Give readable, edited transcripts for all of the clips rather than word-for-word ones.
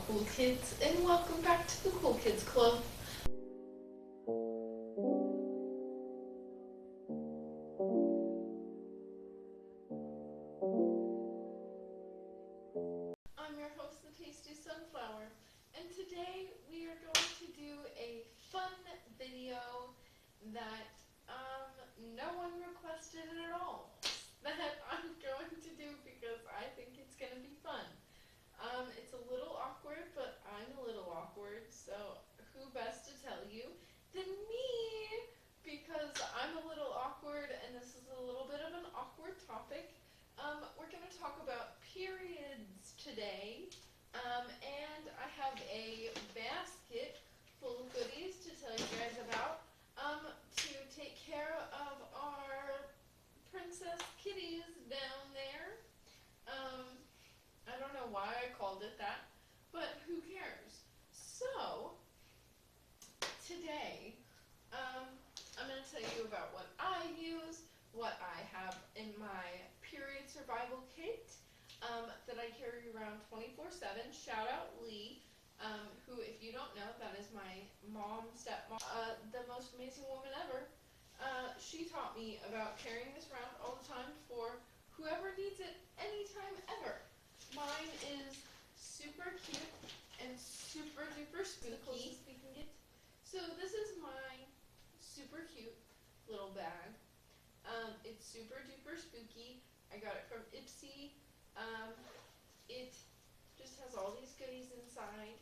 cool kids, and welcome back to the Cool Kids Club. I'm your host, the Tasty Sunflower, and today we are going to do a fun video that no one requested at all, that I'm going to do because I think it's going to be fun. It's a little awkward, but I'm a little awkward, so who best to tell you than me? Because I'm a little awkward, and this is a little bit of an awkward topic. We're going to talk about periods today, and I have a basket full of goodies to tell you guys about, to take care of our princess kitties down there. I don't know why I called it that, but who cares? So, today, I'm going to tell you about what I use, what I have in my period survival kit, that I carry around 24/7. Shout out Lee, who, if you don't know, that is my stepmom, the most amazing woman ever. She taught me about carrying this around all the time for whoever needs it anytime ever. Mine is super cute and super duper spooky. So this is my super cute little bag. It's super duper spooky. I got it from Ipsy. It just has all these goodies inside.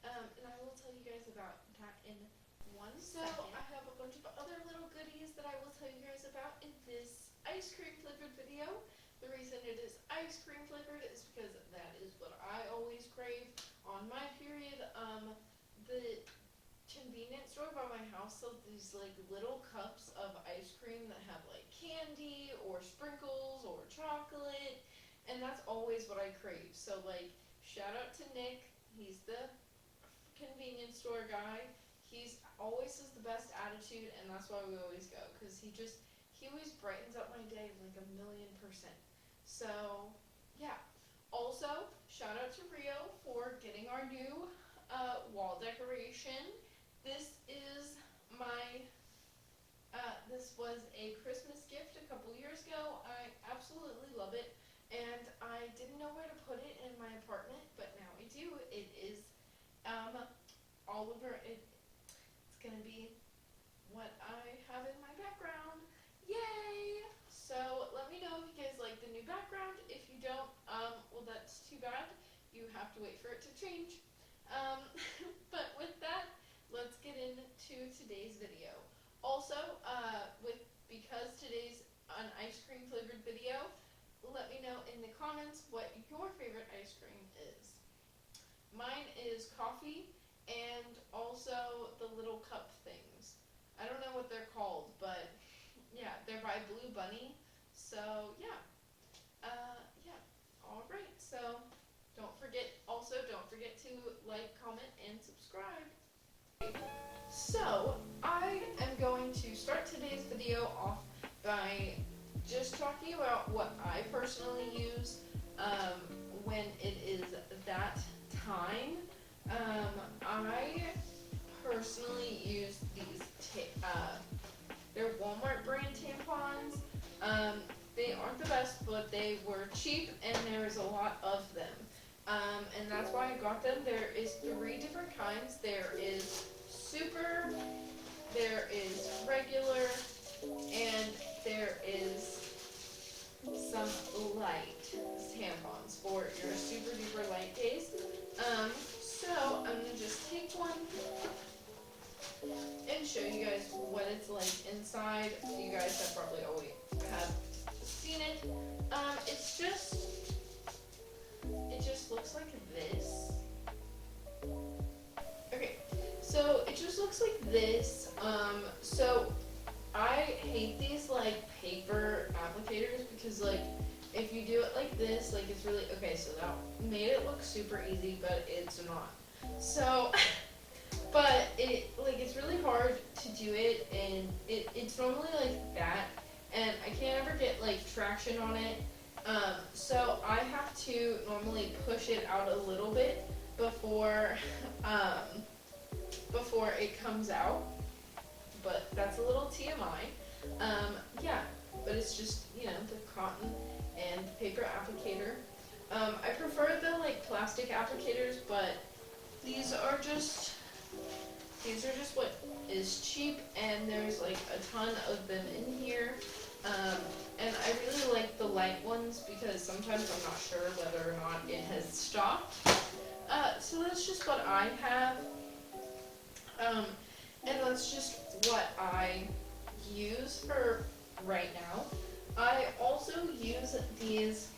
And I will tell you guys about that in one second. So I have a bunch of other little goodies that I will tell you guys about in this ice cream flavored video. The reason it is ice cream flavored is because that is what I always crave on my period. The convenience store by my house sells these like little cups of ice cream that have like candy or sprinkles or chocolate, and that's always what I crave. So like, shout out to Nick, he's the convenience store guy. He's always has the best attitude, and that's why we always go, because he always brightens up my day like 1,000,000%. So yeah. Also, shout out to Rio for getting our new wall decoration. This is this was a Christmas gift a couple years ago. I absolutely love it, and I didn't know where to put it in my apartment, but now I do. It is all over it. It's gonna be what I have in my background. Yay! So let me know if you guys like the new background. If you don't, well, that's too bad. You have to wait for it to change. But with that, let's get into today's video. Also, because today's an ice cream flavored video, let me know in the comments what your favorite ice cream is. Mine is coffee, and also the little cup things. I don't know what they're called, but yeah, they're by Blue Bunny. So yeah, yeah. All right. So don't forget to like, comment, and subscribe. So I am going to start today's video off by just talking about what I personally use when it is that time. I personally use these they're Walmart brand tampons. They aren't the best, but they were cheap, and there is a lot of them. And that's why I got them. There is 3 different kinds. There is super, there is regular, and there is some light tampons for your super duper light days. So I'm gonna just take one and show you guys what it's like inside. You guys have probably always seen it. It just looks like this. Okay, so it just looks like this. So I hate these like paper applicators, because like if you do it like this, like it's really, okay, so that made it look super easy, but it's not. So but it's really hard to do it, and it's normally like that, and I can't ever get like traction on it. So I have to normally push it out a little bit before before it comes out, but that's a little TMI. Yeah, but it's just, you know, the cotton and the paper applicator. I prefer the like plastic applicators, but these are just what is cheap, and there's like a ton of them in here. And I really like the light ones because sometimes I'm not sure whether or not it has stopped. So that's just what I have. And that's just what I use for right now. I also use these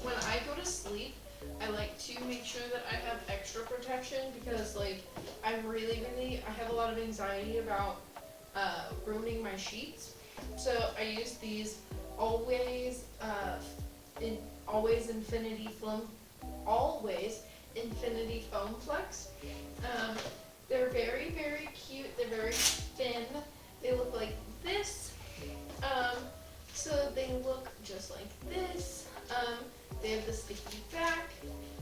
when I go to sleep. I like to make sure that I have extra protection because like I have a lot of anxiety about ruining my sheets. So I use these always infinity foam flex. They're very, very cute. They're very thin. They look like this. So they look just like this. They have the sticky back.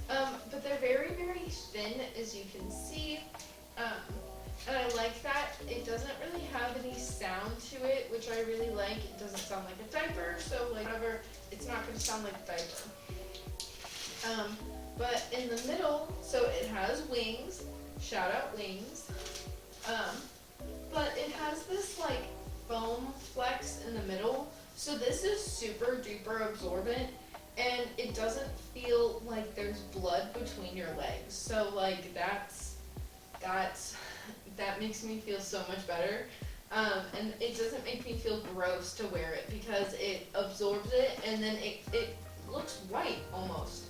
But they're very, very thin, as you can see. And I like that. It doesn't really have any sound to it, which I really like. It doesn't sound like a diaper, so like whatever, it's not going to sound like a diaper. But in the middle, so it has wings. Shout out wings. But it has this like foam flex in the middle. So this is super duper absorbent, and it doesn't feel like there's blood between your legs. So like that makes me feel so much better. And it doesn't make me feel gross to wear it because it absorbs it, and then it looks white almost.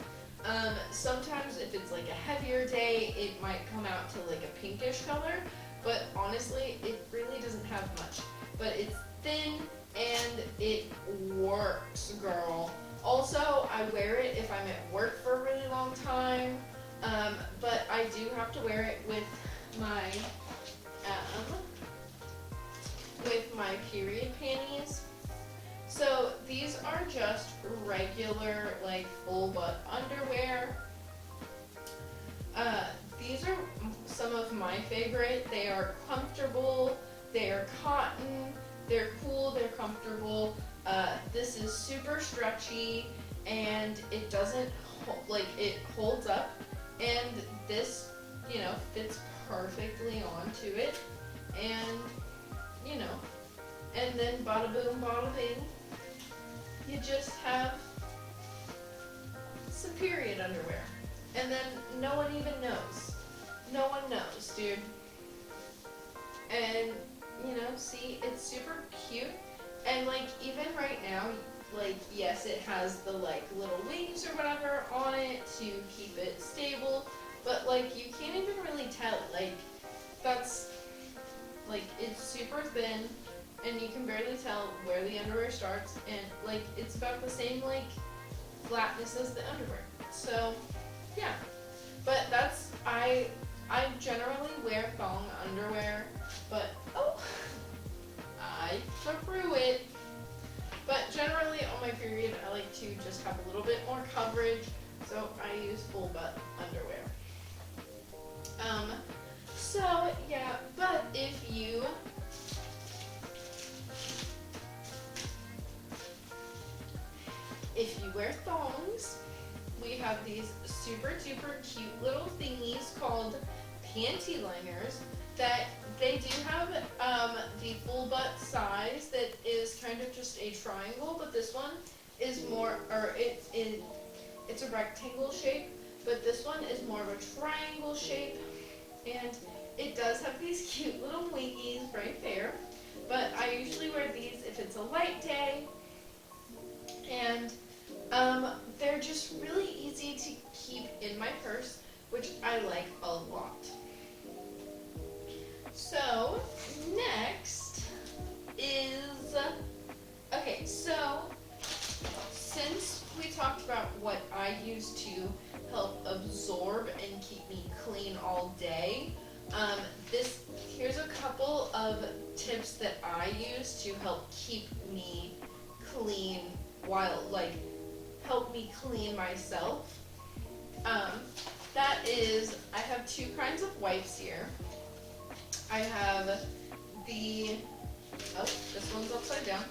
Sometimes if it's like a heavier day, it might come out to like a pinkish color, but honestly, it really doesn't have much. But it's thin and it works, girl. Also, I wear it if I'm at work for a really long time, but I do have to wear it with my period panties. So these are just regular like full butt underwear. These are some of my favorite. They are comfortable, they are cotton, they're cool, they're comfortable. This is super stretchy, and it doesn't it holds up, and this, you know, fits perfectly onto it, and you know, and then bada boom, bada bing, you just have some period underwear, and then no one even knows. No one knows, dude. And you know, see, it's super cute, and like even right now, like yes, it has the like little wings or whatever on it to keep it stable, but like you can't even really tell, like that's like it's super thin, and you can barely tell where the underwear starts, and like it's about the same like flatness as the underwear. So yeah, but that's I generally wear thong underwear, but I threw it. But generally on my period, I like to just have a little bit more coverage, so I use full butt underwear. So yeah, but if you wear thongs, we have these super duper cute little thingies called panty liners that they do have the full butt size that is kind of just a triangle, but this one is more, or it's a rectangle shape, but this one is more of a triangle shape, and it does have these cute little wingies right there. But I usually wear these if it's a light day, and they're just really easy to keep in my purse, which I like a lot. So next is, okay, so since we talked about what I use to help absorb and keep me clean all day, here's a couple of tips that I use to help keep me clean while, help me clean myself. That is, I have two kinds of wipes here. I have the, oh, this one's upside down.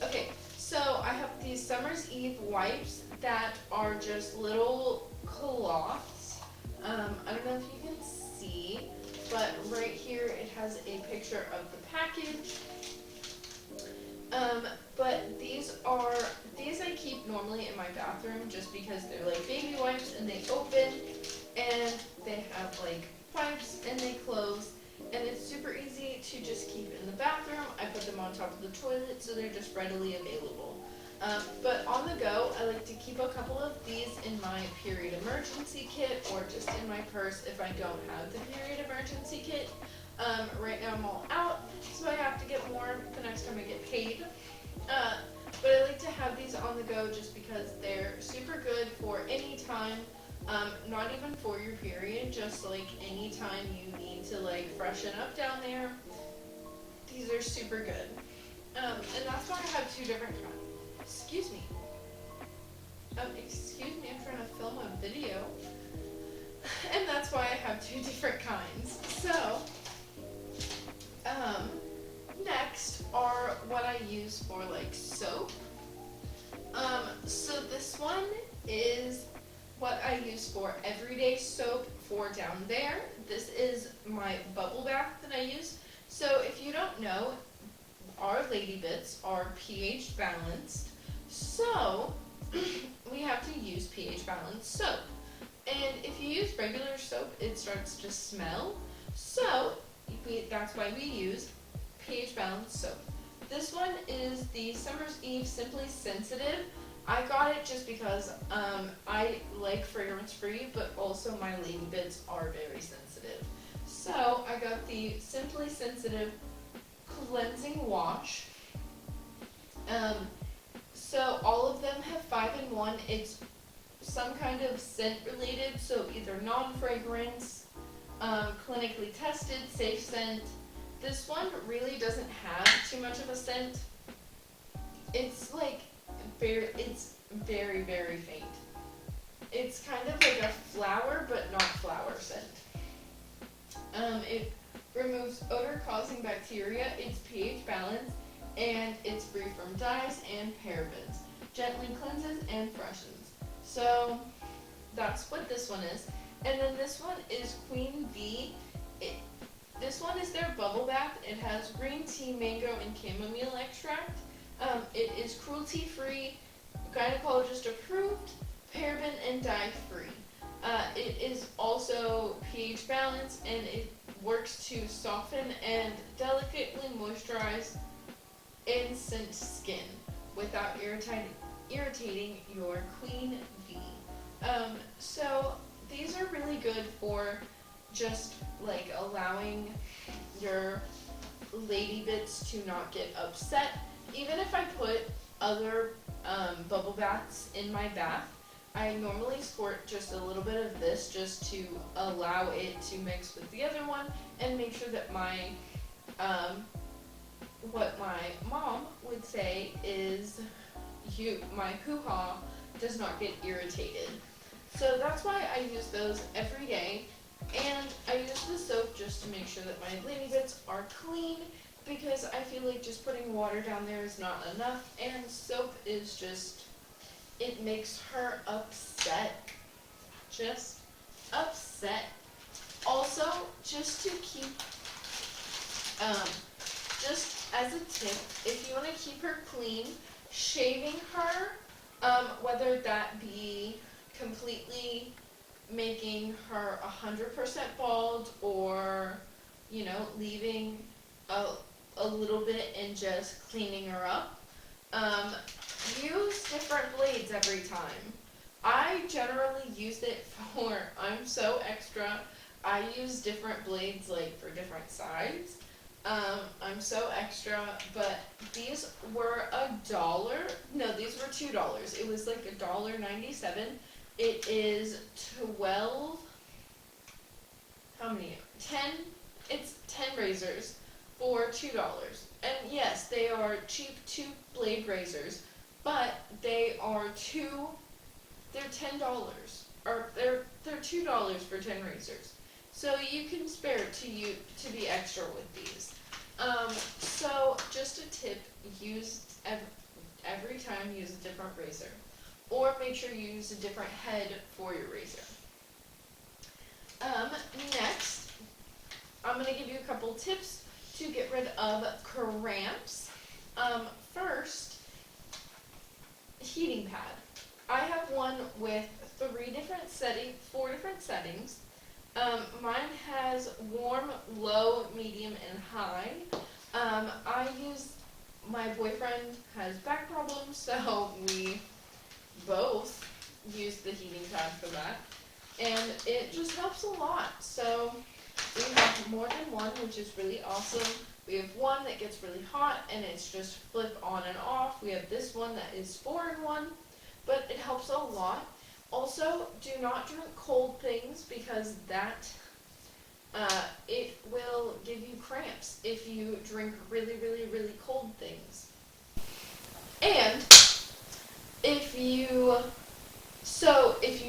Okay, so I have these Summer's Eve wipes that are just little cloths. I don't know if you can see, but right here it has a picture of the package. But these I keep normally in my bathroom just because they're like baby wipes and they open and they have like wipes and they close and it's super easy to just keep in the bathroom. I put them on top of the toilet so they're just readily available. But on the go, I like to keep a couple of these in my period emergency kit or just in my purse if I don't have the period emergency kit. Right now I'm all out, so I have to get more the next time I get paid. But I like to have these on the go just because they're super good for any time, not even for your period, just like any time you need to like freshen up down there. These are super good. And that's why I have two different kinds. Excuse me. Excuse me, I'm trying to film a video. And that's why I have two different kinds. So, next are what I use for like soap. So this one is what I use for everyday soap for down there. This is my bubble bath that I use. So if you don't know, our lady bits are pH balanced. So we have to use pH balanced soap. And if you use regular soap, it starts to smell. So that's why we use pH balanced soap. This one is the Summer's Eve Simply Sensitive. I got it just because I like fragrance free, but also my lady bits are very sensitive. So I got the Simply Sensitive Cleansing Wash. So all of them have 5-in-1. It's some kind of scent related, so either non-fragrance, clinically tested, safe scent. This one really doesn't have too much of a scent. It's like it's very, very faint. It's kind of like a flower, but not flower scent. It removes odor-causing bacteria, it's pH balanced, and it's free from dyes and parabens. Gently cleanses and freshens. So that's what this one is. And then this one is Queen V. This one is their bubble bath. It has green tea, mango, and chamomile extract. It is cruelty-free, gynecologist approved, paraben and dye-free. It is also pH balanced and it works to soften and delicately moisturize and scent skin without irritating your Queen V. So these are really good for just like allowing your lady bits to not get upset. Even if I put other bubble baths in my bath, I normally squirt just a little bit of this just to allow it to mix with the other one and make sure that my what my mom would say is my hoo-ha does not get irritated. So that's why I use those every day, and I use the soap just to make sure that my lady bits are clean, because I feel like just putting water down there is not enough, and soap is just, it makes her upset. Just upset. Also, just to keep, just as a tip, if you want to keep her clean, shaving her, whether that be completely making her 100% bald or, you know, leaving a little bit and just cleaning her up, use different blades every time. I generally use it for, I'm so extra, I use different blades like for different sides. I'm so extra, but these were $1. No, these were $2. It was like $1.97. It is 12, how many? 10, it's 10 razors for $2. And yes, they are cheap 2-blade razors, but they're $10. they're $2 for 10 razors, so you can spare to be extra with these. So just a tip: use every time use a different razor, or make sure you use a different head for your razor. Next, I'm going to give you a couple tips to get rid of cramps. First, heating pad. I have one with four different settings. Mine has warm, low, medium, and high. My boyfriend has back problems, so we both use the heating pad for that. And it just helps a lot. So we have more than one, which is really awesome. We have one that gets really hot and it's just flip on and off. We have this one that is 4-in-1, but it helps a lot. Also, do not drink cold things because it will give you cramps if you drink really, really, really cold things. And if you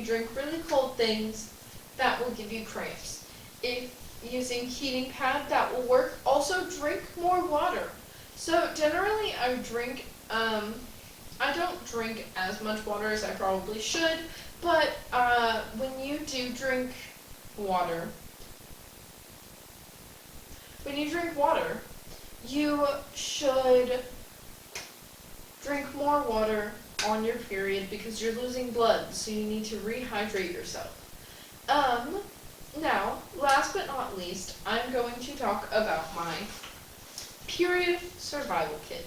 drink really cold things, that will give you cramps. If using heating pad, that will work. Also, drink more water. So generally I don't drink as much water as I probably should, but when you drink water, you should drink more water on your period because you're losing blood, so you need to rehydrate yourself. Now, last but not least, I'm going to talk about my period survival kit.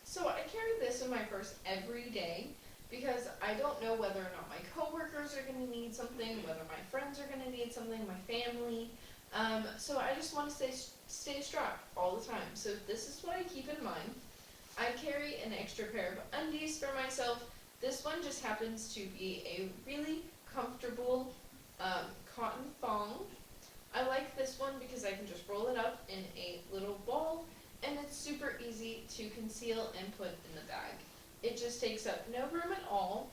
So I carry this in my purse every day because I don't know whether or not my coworkers are going to need something, whether my friends are going to need something, my family. So I just want to stay strapped all the time. So this is what I keep in mind. I carry an extra pair of undies for myself. This one just happens to be a really comfortable cotton thong. I like this one because I can just roll it up in a little ball, and it's super easy to conceal and put in the bag. It just takes up no room at all,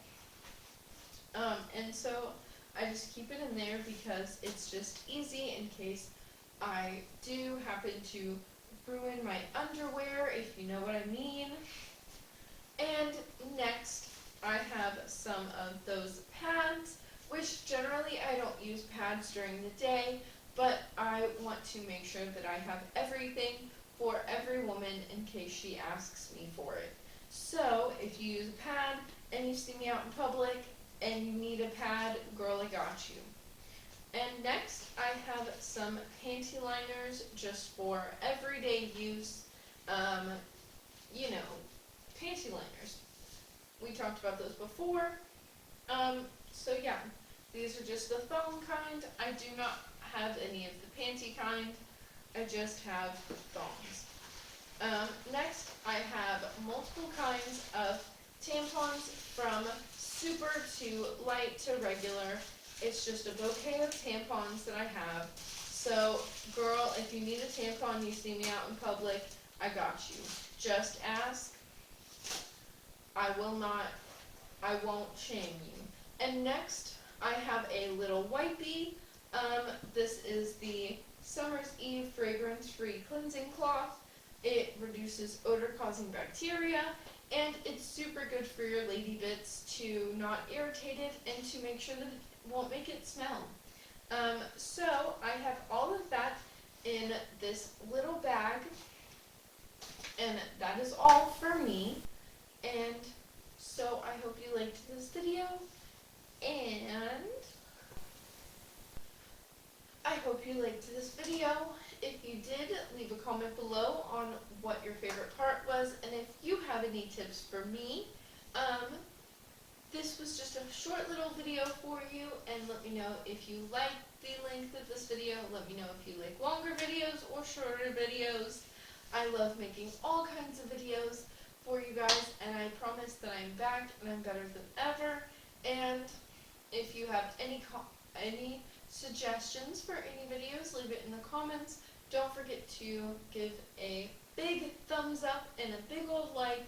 and so I just keep it in there because it's just easy in case I do happen to ruin my underwear, if you know what I mean. And next, I have some of those pads, which generally I don't use pads during the day, but I want to make sure that I have everything for every woman in case she asks me for it. So if you use a pad and you see me out in public and you need a pad, girl, I got you. And next, I have some panty liners just for everyday use. Panty liners. We talked about those before. So yeah, these are just the thong kind. I do not have any of the panty kind. I just have thongs. Next, I have multiple kinds of tampons from super to light to regular. It's just a bouquet of tampons that I have. So, girl, if you need a tampon, you see me out in public, I got you. Just ask. I won't shame you. And next, I have a little wipey. This is the Summer's Eve fragrance-free cleansing cloth. It reduces odor-causing bacteria, and it's super good for your lady bits to not irritate it and to make sure that it won't make it smell. So I have all of that in this little bag, and that is all for me. And so I hope you liked this video, and If you did, leave a comment below on what your favorite part was, and if you have any tips for me. This was just a short little video for you, and let me know if you like the length of this video. Let me know if you like longer videos or shorter videos. I love making all kinds of videos for you guys, and I promise that I'm back and I'm better than ever. And if you have any suggestions for any videos, leave it in the comments. Don't forget to give a big thumbs up and a big old like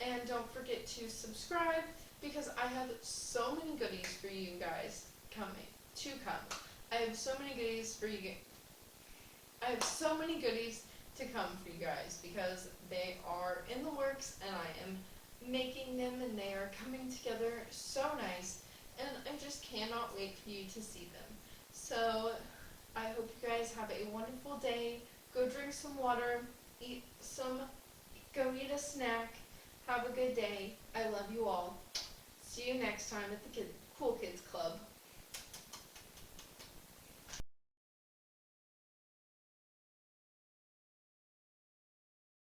And don't forget to subscribe because I have so many goodies for you guys to come. I have so many goodies for you. I have so many goodies to come for you guys because they are in the works and I am making them and they are coming together so nice and I just cannot wait for you to see them. So I hope you guys have a wonderful day. Go drink some water, go eat a snack. Have a good day. I love you all. See you next time at the Cool Kids Club.